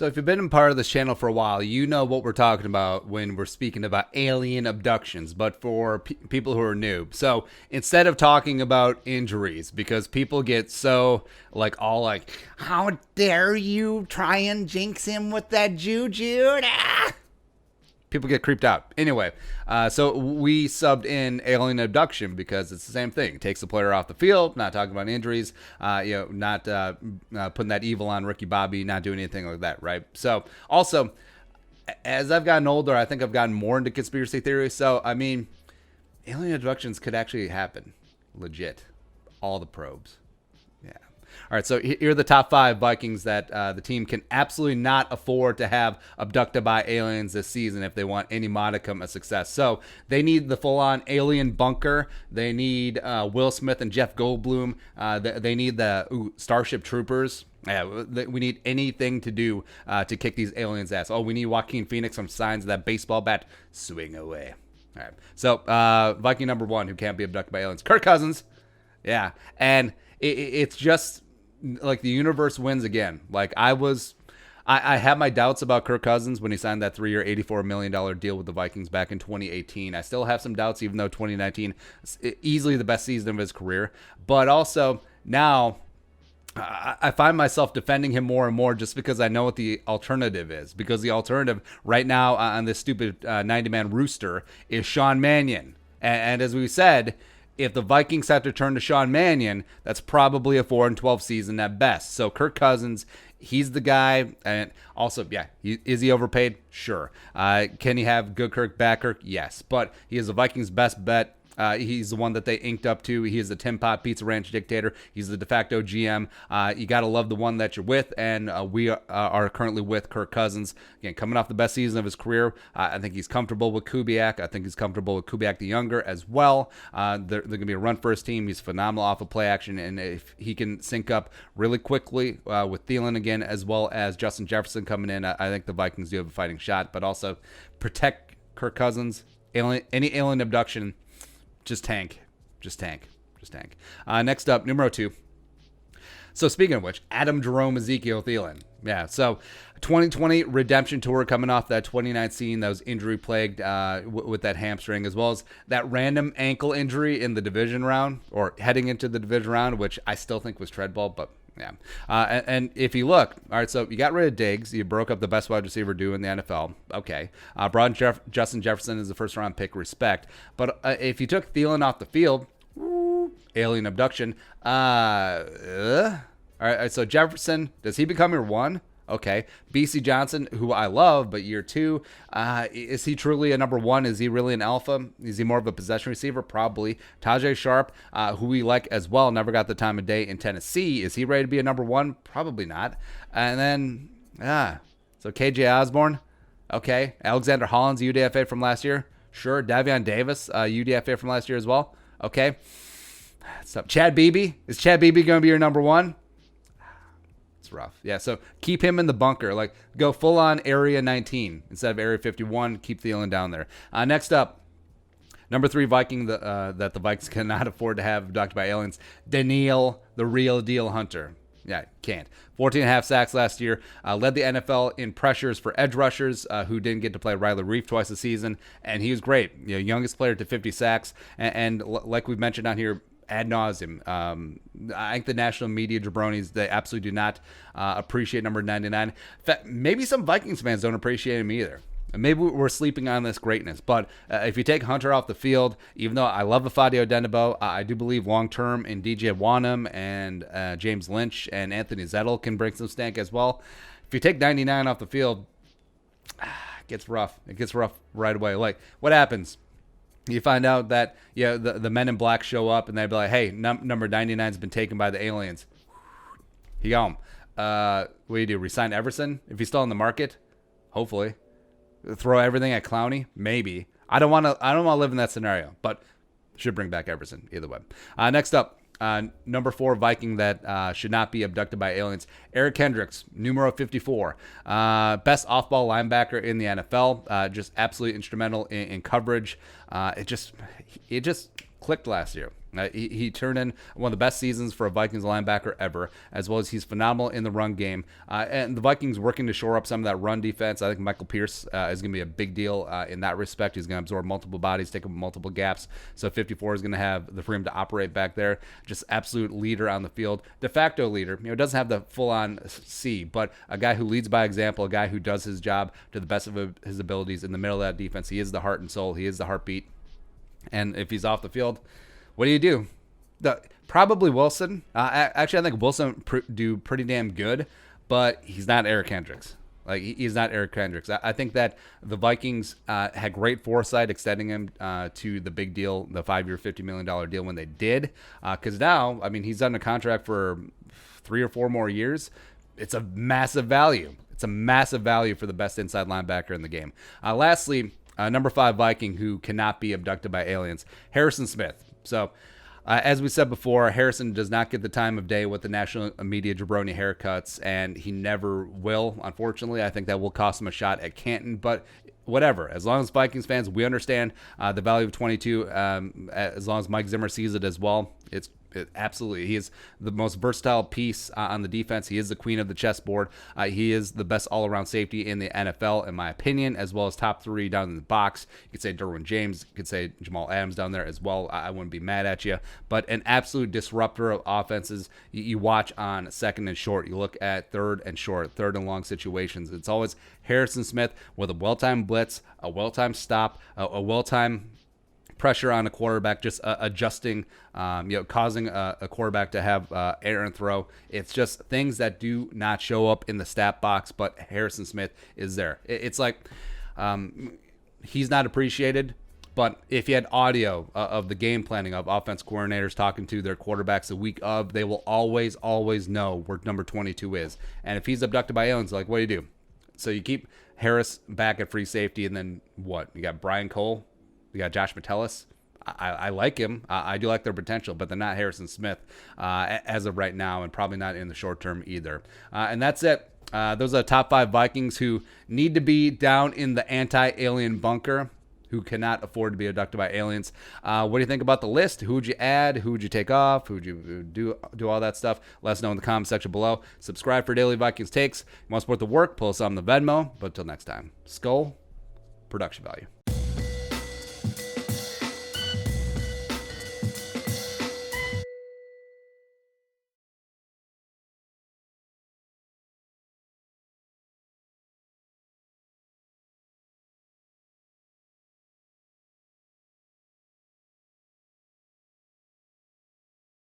So if you've been a part of this channel for a while, you know what we're talking about when we're speaking about alien abductions, but for people who are new. So instead of talking about injuries, because people get so how dare you try and jinx him with that juju? Ah! People get creeped out. Anyway, so we subbed in alien abduction because it's the same thing. It takes the player off the field, not talking about injuries, not putting that evil on Ricky Bobby, not doing anything like that, right? So also, as I've gotten older, I think I've gotten more into conspiracy theories. So, I mean, alien abductions could actually happen. Legit. All the probes. Yeah. All right, so here are the top 5 Vikings that the team can absolutely not afford to have abducted by aliens this season if they want any modicum of success. So they need the full-on alien bunker. They need Will Smith and Jeff Goldblum. They need the Starship Troopers. Yeah, we need anything to do to kick these aliens' ass. Oh, we need Joaquin Phoenix from Signs of that baseball bat. Swing away. All right, so Viking number 1 who can't be abducted by aliens. Kirk Cousins. Yeah, and it's just like the universe wins again. Like I had my doubts about Kirk Cousins when he signed that 3-year, $84 million deal with the Vikings back in 2018. I still have some doubts, even though 2019 is easily the best season of his career. But also now I find myself defending him more and more just because I know what the alternative is. Because the alternative right now on this stupid 90-man rooster is Sean Mannion. And as we said, if the Vikings have to turn to Sean Mannion, that's probably a 4-12 season at best. So Kirk Cousins, he's the guy. And also, yeah, is he overpaid? Sure. Can he have good Kirk, bad Kirk? Yes. But he is the Vikings' best bet. He's the one that they inked up to. He is the Tim Pot Pizza Ranch dictator. He's the de facto GM. You got to love the one that you're with, and we are currently with Kirk Cousins. Again, coming off the best season of his career. I think he's comfortable with Kubiak. I think he's comfortable with Kubiak the Younger as well. They're going to be a run for his team. He's phenomenal off of play action, and if he can sync up really quickly with Thielen again, as well as Justin Jefferson coming in, I think the Vikings do have a fighting shot. But also protect Kirk Cousins. Any alien abduction, just tank. Next up, numero 2. So speaking of which, Adam Jerome Ezekiel Thielen. Yeah, so 2020 redemption tour coming off that 2019 that was injury plagued with that hamstring, as well as that random ankle injury in the division round or heading into the division round, which I still think was treadball, but yeah. And if you look, all right, so you got rid of Diggs. You broke up the best wide receiver duo in the NFL. Okay. Brought in Justin Jefferson as the first round pick, respect. But if you took Thielen off the field, alien abduction. All right, so Jefferson, does he become your 1? Okay. BC Johnson, who I love, but year 2, is he truly a number 1? Is he really an alpha? Is he more of a possession receiver? Probably. Tajay Sharp, who we like as well, never got the time of day in Tennessee. Is he ready to be a number 1? Probably not. And then, so KJ Osborne, okay. Alexander Hollins, UDFA from last year. Sure. Davion Davis, UDFA from last year as well. Okay. So Chad Beebe, is Chad Beebe going to be your number 1? Rough. Yeah, so keep him in the bunker. Like, go full on Area 19 instead of Area 51. Keep Thielen down there. Next up, number 3 Viking that the Vikings cannot afford to have abducted by aliens. DANIELLE, the real deal hunter. Yeah, can't. 14.5 sacks last year. Led the NFL in pressures for edge rushers who didn't get to play Riley Reef twice a season, and he was great. Youngest player to 50 sacks, and like we've mentioned on here ad nauseum. I think the national media jabronis, they absolutely do not appreciate number 99. In fact, maybe some Vikings fans don't appreciate him either. Maybe we're sleeping on this greatness. But if you take Hunter off the field, even though I love Afadio Denebo, I do believe long-term in DJ Wanham and James Lynch and Anthony Zettel can bring some stank as well. If you take 99 off the field, it gets rough. It gets rough right away. Like, what happens? You find out that the men in black show up and they'd be like, hey, number 99's been taken by the aliens. He gone. What do you do? Resign Everson if he's still on the market? Hopefully. Throw everything at Clowney? Maybe. I don't want to live in that scenario, but should bring back Everson either way. Next up, number 4 Viking that should not be abducted by aliens. Eric Kendricks, numero 54. Best off-ball linebacker in the NFL. Just absolutely instrumental in coverage. It just clicked last year. He turned in one of the best seasons for a Vikings linebacker ever, as well as he's phenomenal in the run game. And the Vikings working to shore up some of that run defense. I think Michael Pierce is going to be a big deal in that respect. He's going to absorb multiple bodies, take up multiple gaps. So 54 is going to have the freedom to operate back there. Just absolute leader on the field. De facto leader. Doesn't have the full-on C, but a guy who leads by example, a guy who does his job to the best of his abilities in the middle of that defense. He is the heart and soul. He is the heartbeat. And if he's off the field, what do? Probably Wilson. Actually, I think Wilson do pretty damn good, but he's not Eric Kendricks. He's not Eric Kendricks. I think that the Vikings had great foresight extending him to the big deal, the 5-year, $50 million deal when they did. Because now, he's done a contract for 3 or 4 more years. It's a massive value. It's a massive value for the best inside linebacker in the game. Lastly, number 5 Viking who cannot be abducted by aliens, Harrison Smith. So, as we said before, Harrison does not get the time of day with the national media jabroni haircuts, and he never will, unfortunately. I think that will cost him a shot at Canton, but whatever. As long as Vikings fans, we understand the value of 22, as long as Mike Zimmer sees it as well. Absolutely. He is the most versatile piece on the defense. He is the queen of the chessboard. He is the best all-around safety in the NFL, in my opinion, as well as top 3 down in the box. You could say Derwin James. You could say Jamal Adams down there as well. I wouldn't be mad at you. But an absolute disruptor of offenses. You watch on second and short. You look at third and short, third and long situations. It's always Harrison Smith with a well-timed blitz, a well-timed stop, a well-timed pressure on a quarterback, just adjusting, causing a quarterback to have errant throw. It's just things that do not show up in the stat box, but Harrison Smith is there. It's like he's not appreciated, but if you had audio of the game planning of offense coordinators talking to their quarterbacks the week of, they will always know where number 22 is. And if he's abducted by aliens, what do? So you keep Harris back at free safety, and then what? You got Brian Cole. You got Josh Metellus. I like him. I do like their potential, but they're not Harrison Smith as of right now, and probably not in the short term either. And that's it. Those are the top 5 Vikings who need to be down in the anti-alien bunker, who cannot afford to be abducted by aliens. What do you think about the list? Who would you add? Who would you take off? Who would you do all that stuff? Let us know in the comment section below. Subscribe for daily Vikings takes. You want to support the work? Pull us on the Venmo. But until next time, Skull, production value.